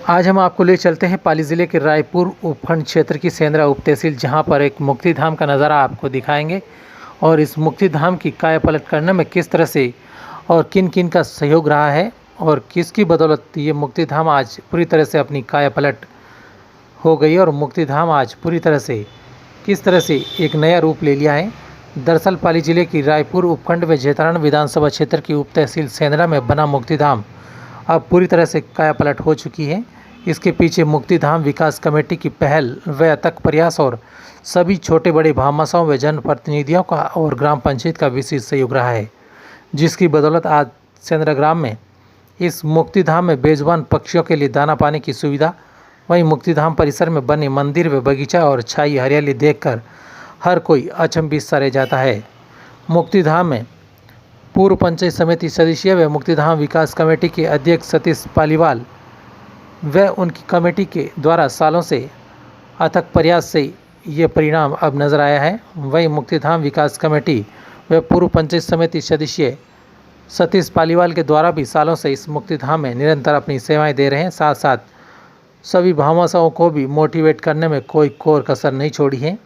आज हम आपको ले चलते हैं पाली ज़िले के रायपुर उपखंड क्षेत्र की सेंद्रा उप तहसील, जहाँ पर एक मुक्ति धाम का नज़ारा आपको दिखाएंगे और इस मुक्ति धाम की काया पलट करने में किस तरह से और किन किन का सहयोग रहा है और किसकी बदौलत ये मुक्ति धाम आज पूरी तरह से अपनी काया पलट हो गई और मुक्ति धाम आज पूरी तरह से किस तरह से एक नया रूप ले लिया है। दरअसल पाली जिले की रायपुर उपखंड में जैतारण विधानसभा क्षेत्र की उप तहसील सेंद्रा में बना मुक्ति धाम अब पूरी तरह से काया पलट हो चुकी है। इसके पीछे मुक्ति धाम विकास कमेटी की पहल व अथक प्रयास और सभी छोटे बड़े भामाशाहों व जनप्रतिनिधियों का और ग्राम पंचायत का विशेष सहयोग रहा है, जिसकी बदौलत आज सेंद्रा ग्राम में इस मुक्ति धाम में बेजुबान पक्षियों के लिए दाना पानी की सुविधा, वहीं मुक्ति धाम परिसर में बने मंदिर व बगीचा और छाई हरियाली देखकर हर कोई अचंभित सा रह जाता है। मुक्ति धाम में पूर्व पंचायत समिति सदस्य व मुक्ति धाम विकास कमेटी के अध्यक्ष सतीश पालीवाल व उनकी कमेटी के द्वारा सालों से अथक प्रयास से ये परिणाम अब नजर आया है। वहीं मुक्ति धाम विकास कमेटी व पूर्व पंचायत समिति सदस्य सतीश पालीवाल के द्वारा भी सालों से इस मुक्ति धाम में निरंतर अपनी सेवाएं दे रहे हैं। साथ साथ सभी भामाशाहों को भी मोटिवेट करने में कोई कोर कसर नहीं छोड़ी है।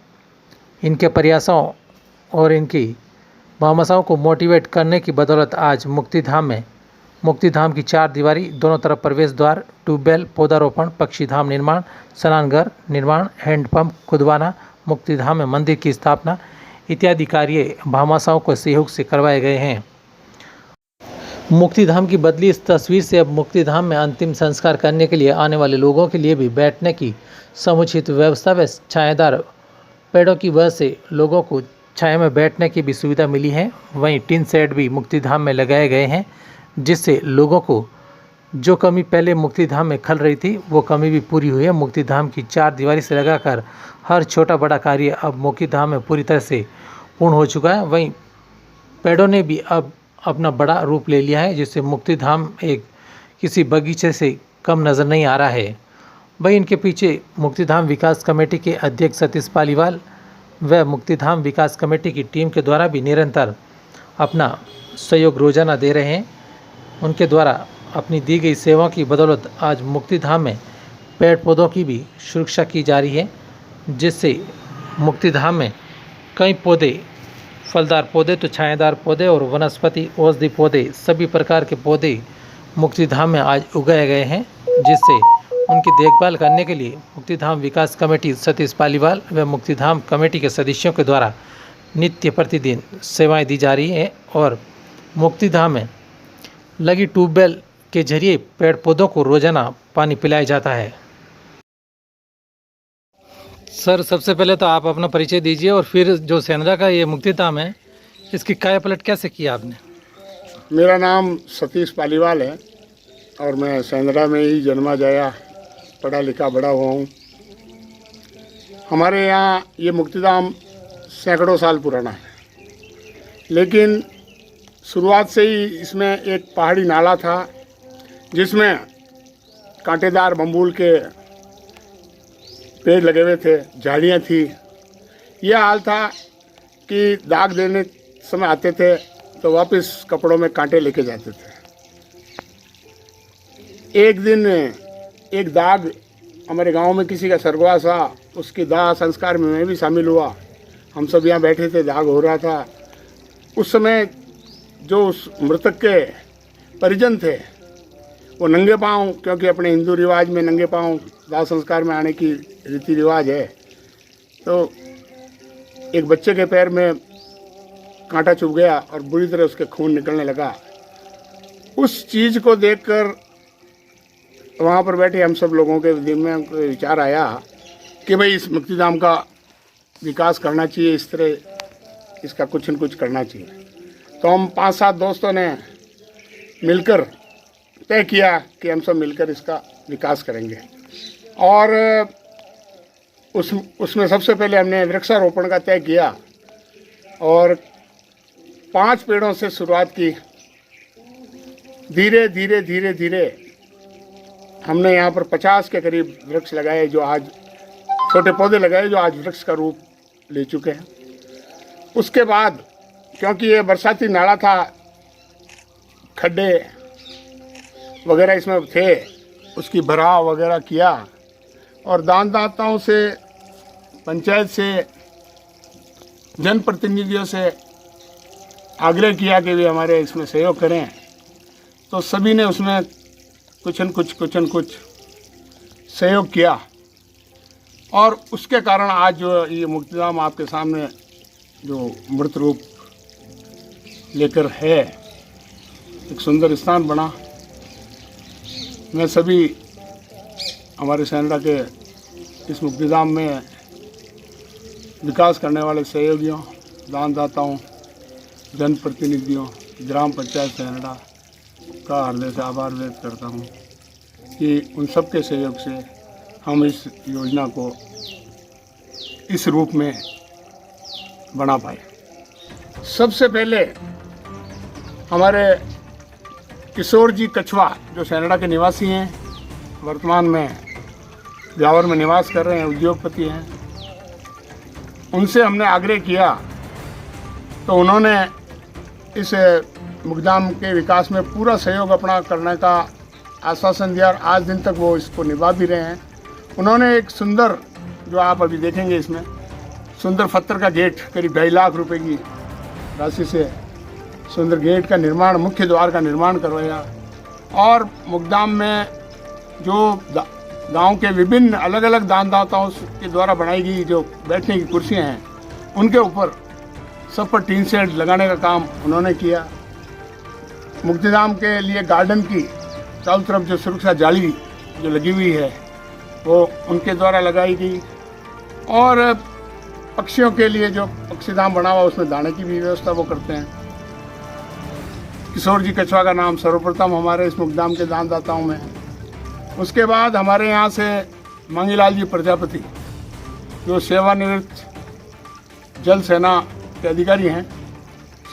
इनके प्रयासों और इनकी भामाशाहों को मोटिवेट करने की बदौलत आज मुक्ति धाम की 4 दीवारी, दोनों तरफ प्रवेश द्वार, ट्यूबवेल, पौधारोपण, पक्षीधाम निर्माण, स्नान घर निर्माण, हैंडपंप खुदवाना, मुक्ति धाम में मंदिर की स्थापना इत्यादि कार्य भामाशाहों को सहयोग से करवाए गए हैं। मुक्ति धाम की बदली इस तस्वीर से अब मुक्ति धाम में अंतिम संस्कार करने के लिए आने वाले लोगों के लिए भी बैठने की समुचित व्यवस्था व छायादार पेड़ों की वजह से लोगों को छाया में बैठने की भी सुविधा मिली है। वहीं टिन शेड भी मुक्ति धाम में लगाए गए हैं, जिससे लोगों को जो कमी पहले मुक्ति धाम में खल रही थी वो कमी भी पूरी हुई है। मुक्ति धाम की 4 दीवारी से लगाकर हर छोटा बड़ा कार्य अब मुक्ति धाम में पूरी तरह से पूर्ण हो चुका है। वहीं पेड़ों ने भी अब अपना बड़ा रूप ले लिया है, जिससे मुक्ति धाम एक किसी बगीचे से कम नज़र नहीं आ रहा है। वहीं इनके पीछे मुक्ति धाम विकास कमेटी के अध्यक्ष सतीश पालीवाल व मुक्ति धाम विकास कमेटी की टीम के द्वारा भी निरंतर अपना सहयोग रोजाना दे रहे हैं। उनके द्वारा अपनी दी गई सेवा की बदौलत आज मुक्ति धाम में पेड़ पौधों की भी सुरक्षा की जा रही है, जिससे मुक्ति धाम में कई पौधे, फलदार पौधे तो छायादार पौधे और वनस्पति औषधि पौधे, सभी प्रकार के पौधे मुक्ति धाम में आज उगाए गए हैं, जिससे उनकी देखभाल करने के लिए मुक्ति धाम विकास कमेटी सतीश पालीवाल व मुक्ति धाम कमेटी के सदस्यों के द्वारा नित्य प्रतिदिन सेवाएं दी जा रही हैं और मुक्ति धाम में लगी ट्यूबवेल के जरिए पेड़ पौधों को रोजाना पानी पिलाया जाता है। सर, सबसे पहले तो आप अपना परिचय दीजिए और फिर जो सेंद्रा का ये मुक्ति धाम है इसकी काया पलट कैसे किया आपने? मेरा नाम सतीश पालीवाल है और मैं सेंद्रा में ही जन्मा जाया, पढ़ा लिखा बड़ा हुआ हूँ। हमारे यहाँ ये मुक्ति धाम सैकड़ों साल पुराना है, लेकिन शुरुआत से ही इसमें एक पहाड़ी नाला था जिसमें कांटेदार बम्बूल के पेड़ लगे हुए थे, झाड़ियाँ थी। यह हाल था कि दाग देने समय आते थे तो वापस कपड़ों में कांटे लेके जाते थे। एक दिन एक दाग हमारे गांव में किसी का स्वर्गवास हुआ, उसकी दाह संस्कार में मैं भी शामिल हुआ। हम सब यहाँ बैठे थे, दाग हो रहा था। उस समय जो उस मृतक के परिजन थे वो नंगे पाँव, क्योंकि अपने हिंदू रिवाज में नंगे पाँव दाह संस्कार में आने की रीति रिवाज है, तो एक बच्चे के पैर में कांटा चुभ गया और बुरी तरह उसके खून निकलने लगा। उस चीज़ को देखकर वहाँ पर बैठे हम सब लोगों के दिल में विचार आया कि भाई इस मुक्ति धाम का विकास करना चाहिए, इस तरह इसका कुछ न कुछ करना चाहिए। तो हम 5-7 दोस्तों ने मिलकर तय किया कि हम सब मिलकर इसका विकास करेंगे और उसमें सबसे पहले हमने वृक्षारोपण का तय किया और 5 पेड़ों से शुरुआत की। धीरे धीरे धीरे धीरे हमने यहाँ पर 50 के करीब वृक्ष लगाए, जो आज छोटे पौधे लगाए जो आज वृक्ष का रूप ले चुके हैं। उसके बाद क्योंकि ये बरसाती नाला था, खड्डे वगैरह इसमें थे, उसकी भराव वगैरह किया और दानदाताओं से, पंचायत से, जनप्रतिनिधियों से आग्रह किया कि वे हमारे इसमें सहयोग करें। तो सभी ने उसमें कुछ न कुछ सहयोग किया और उसके कारण आज जो ये मुक्तिधाम आपके सामने जो मूर्त रूप लेकर है, एक सुंदर स्थान बना। मैं सभी हमारे सैनड़ा के इस मुक्तिधाम में विकास करने वाले सहयोगियों, दानदाताओं, जनप्रतिनिधियों, ग्राम पंचायत सैनड़ा का हृदय से आभार व्यक्त करता हूँ कि उन सब के सहयोग से हम इस योजना को इस रूप में बना पाए। सबसे पहले हमारे किशोर जी कछवा जो सैनड़ा के निवासी हैं, वर्तमान में ब्यावर में निवास कर रहे हैं, उद्योगपति हैं, उनसे हमने आग्रह किया तो उन्होंने इस मुक्तिधाम के विकास में पूरा सहयोग अपना करने का आश्वासन दिया और आज दिन तक वो इसको निभा भी रहे हैं। उन्होंने एक सुंदर, जो आप अभी देखेंगे इसमें, सुंदर पत्थर का गेट करीब 2.5 लाख रुपए की राशि से सुंदर गेट का निर्माण, मुख्य द्वार का निर्माण करवाया और मुक्तिधाम में जो गांव के विभिन्न अलग अलग दानदाताओं के द्वारा बनाई गई जो बैठने की कुर्सियां हैं, उनके ऊपर सब पर टीन शेड लगाने का काम उन्होंने किया। मुक्तिधाम के लिए गार्डन की चारों तरफ जो सुरक्षा जाली जो लगी हुई है वो उनके द्वारा लगाई गई और पक्षियों के लिए जो पक्षीधाम बना हुआ उसमें दाने की भी व्यवस्था वो करते हैं। किशोर जी कछवा का नाम सर्वप्रथम हमारे इस मुक्तिधाम के दानदाताओं में। उसके बाद हमारे यहाँ से मांगीलाल जी प्रजापति जो सेवानिवृत्त जल सेना के अधिकारी हैं,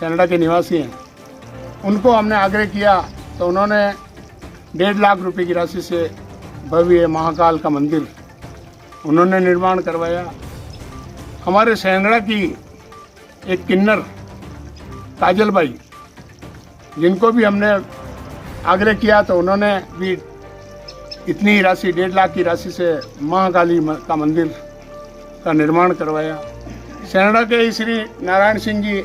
सैनड़ा के निवासी हैं, उनको हमने आग्रह किया तो उन्होंने 1.5 लाख रुपए की राशि से भव्य महाकाल का मंदिर उन्होंने निर्माण करवाया। हमारे सैनड़ा की एक किन्नर काजल बाई, जिनको भी हमने आग्रह किया तो उन्होंने भी इतनी ही राशि, 1.5 लाख की राशि से महाकाली का मंदिर का निर्माण करवाया। सैनड़ा के श्री नारायण सिंह जी,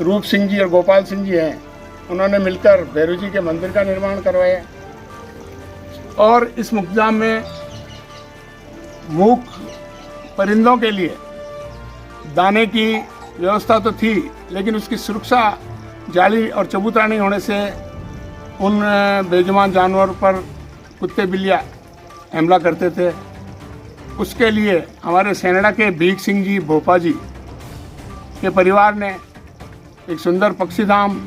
रूप सिंह जी और गोपाल सिंह जी हैं, उन्होंने मिलकर भैरव जी के मंदिर का निर्माण करवाया। और इस मुक्तिधाम में मूक परिंदों के लिए दाने की व्यवस्था तो थी, लेकिन उसकी सुरक्षा जाली और चबूतरा नहीं होने से उन बेजुबान जानवर पर कुत्ते बिल्लियाँ हमला करते थे। उसके लिए हमारे सैनड़ा के भीख सिंह जी भोपा जी के परिवार ने एक सुंदर पक्षीधाम,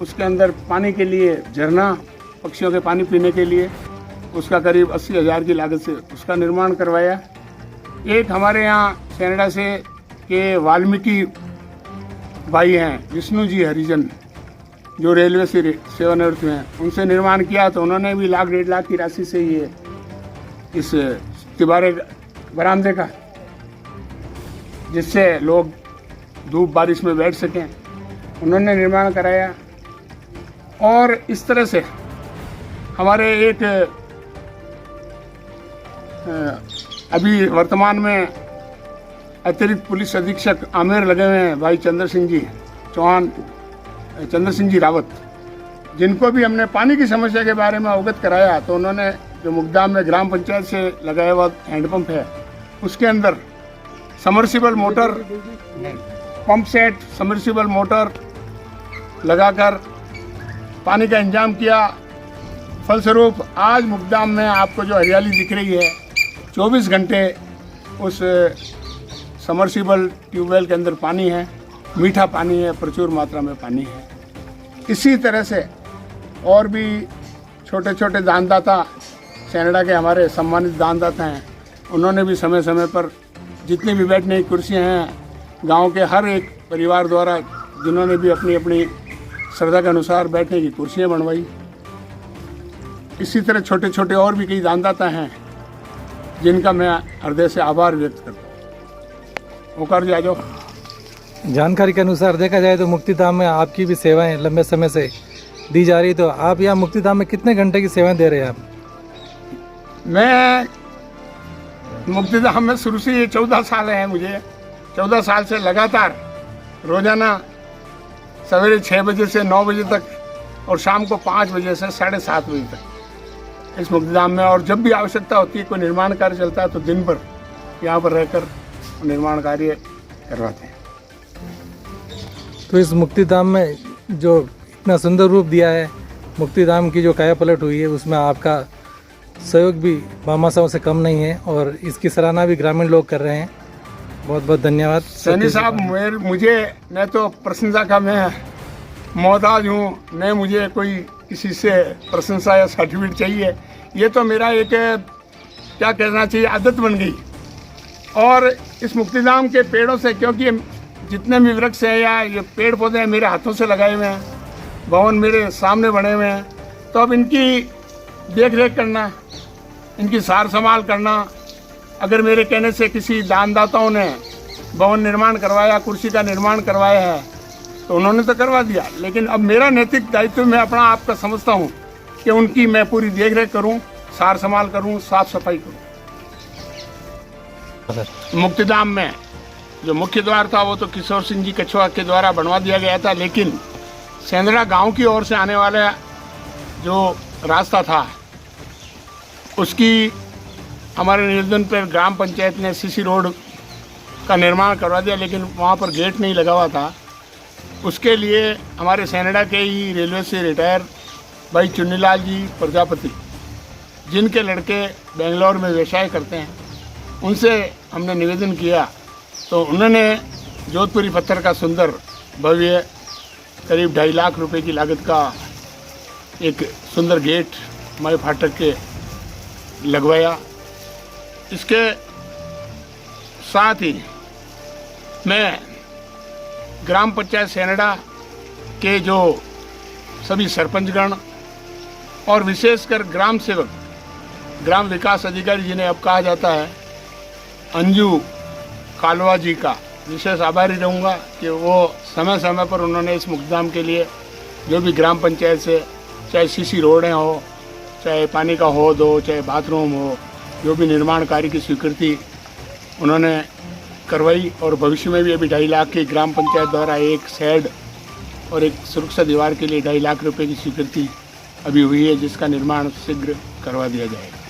उसके अंदर पानी के लिए झरना, पक्षियों के पानी पीने के लिए, उसका करीब 80,000 की लागत से उसका निर्माण करवाया। एक हमारे यहाँ सैनड़ा से के वाल्मीकि भाई हैं विष्णु जी हरिजन, जो रेलवे से सेवानिवृत्त हैं, उनसे निर्माण किया तो उन्होंने भी 1.5 लाख की राशि से ये इस तिबारे बरामदे का, जिससे लोग धूप बारिश में बैठ सकें, उन्होंने निर्माण कराया। और इस तरह से हमारे एक अभी वर्तमान में अतिरिक्त पुलिस अधीक्षक आमेर लगे हुए हैं भाई चंद्र सिंह जी चौहान, चंद्र सिंह जी रावत, जिनको भी हमने पानी की समस्या के बारे में अवगत कराया तो उन्होंने जो मुक्तिधाम में ग्राम पंचायत से लगाया हुआ हैंडपंप है उसके अंदर submersible motor, pump set, submersible motor लगाकर पानी का इंतजाम किया। फलस्वरूप आज मुक्तिधाम में आपको जो हरियाली दिख रही है, 24 घंटे उस समर्सिबल ट्यूबवेल के अंदर पानी है, मीठा पानी है, प्रचुर मात्रा में पानी है। इसी तरह से और भी छोटे छोटे दानदाता सैनड़ा के हमारे सम्मानित दानदाता हैं, उन्होंने भी समय समय पर जितनी भी बैठने की कुर्सियाँ हैं गांव के हर एक परिवार द्वारा, जिन्होंने भी अपनी अपनी श्रद्धा के अनुसार बैठने की कुर्सियाँ बनवाई। इसी तरह छोटे छोटे और भी कई दानदाता हैं जिनका मैं हृदय से आभार व्यक्त करता हूँ। ओकार जी आ जाओ। जानकारी के अनुसार देखा जाए तो मुक्तिधाम में आपकी भी सेवाएं लंबे समय से दी जा रही है, तो आप यहाँ मुक्तिधाम में कितने घंटे की सेवाएं दे रहे हैं आप? मैं मुक्तिधाम में शुरू से 14 साल है मुझे। 14 साल से लगातार रोजाना सवेरे 6 बजे से 9 बजे तक और शाम को 5 बजे से 7:30 बजे तक इस मुक्तिधाम में। और जब भी आवश्यकता होती है, कोई निर्माण कार्य चलता है, तो दिन भर यहाँ पर रहकर निर्माण कार्य करवाते हैं। तो इस मुक्तिधाम में जो इतना सुंदर रूप दिया है, मुक्तिधाम की जो काया पलट हुई है, उसमें आपका सहयोग भी भामाशाहों से कम नहीं है और इसकी सराहना भी ग्रामीण लोग कर रहे हैं। बहुत बहुत धन्यवाद सैनी साहब। मुझे न तो प्रशंसा का मैं मोहताज हूँ, न मुझे कोई किसी से प्रशंसा या सर्टिफिकेट चाहिए। ये तो मेरा एक क्या कहना चाहिए आदत बन गई। और इस मुक्तिधाम के पेड़ों से, क्योंकि जितने भी वृक्ष हैं या ये पेड़ पौधे हैं मेरे हाथों से लगाए हुए हैं, भवन मेरे सामने बने हुए हैं, तो अब इनकी देख रेख करना, इनकी सार संभाल करना, अगर मेरे कहने से किसी दानदाताओं ने भवन निर्माण करवाया, कुर्सी का निर्माण करवाया है, तो उन्होंने तो करवा दिया, लेकिन अब मेरा नैतिक दायित्व मैं अपना आपका समझता हूँ कि उनकी मैं पूरी देख रेख करूँ, सार संभाल करूँ, साफ सफाई करूँ। मुक्तिधाम में जो मुख्य द्वार था वो तो किशोर सिंह जी कछुआ के द्वारा बनवा दिया गया था, लेकिन सेंदरा गांव की ओर से आने वाला जो रास्ता था उसकी हमारे निवेदन पर ग्राम पंचायत ने सीसी रोड का निर्माण करवा दिया, लेकिन वहाँ पर गेट नहीं लगा हुआ था। उसके लिए हमारे सेंदरा के ही रेलवे से रिटायर भाई चुन्नीलाल जी प्रजापति, जिनके लड़के बेंगलोर में व्यवसाय करते हैं, उनसे हमने निवेदन किया, तो उन्होंने जोधपुरी पत्थर का सुंदर भव्य करीब 2.5 लाख रुपए की लागत का एक सुंदर गेट मय फाटक के लगवाया। इसके साथ ही मैं ग्राम पंचायत सेंदरा के जो सभी सरपंचगण और विशेषकर ग्राम सेवक, ग्राम विकास अधिकारी जिन्हें अब कहा जाता है, अंजू कालवा जी का विशेष आभारी रहूँगा कि वो समय समय पर उन्होंने इस मुक्तिधाम के लिए जो भी ग्राम पंचायत से, चाहे सीसी रोडें हो, चाहे पानी का हौद हो, चाहे बाथरूम हो, जो भी निर्माण कार्य की स्वीकृति उन्होंने करवाई। और भविष्य में भी अभी 2.5 लाख की ग्राम पंचायत द्वारा एक शेड और एक सुरक्षा दीवार के लिए 2.5 लाख रुपए की स्वीकृति अभी हुई है, जिसका निर्माण शीघ्र करवा दिया जाएगा।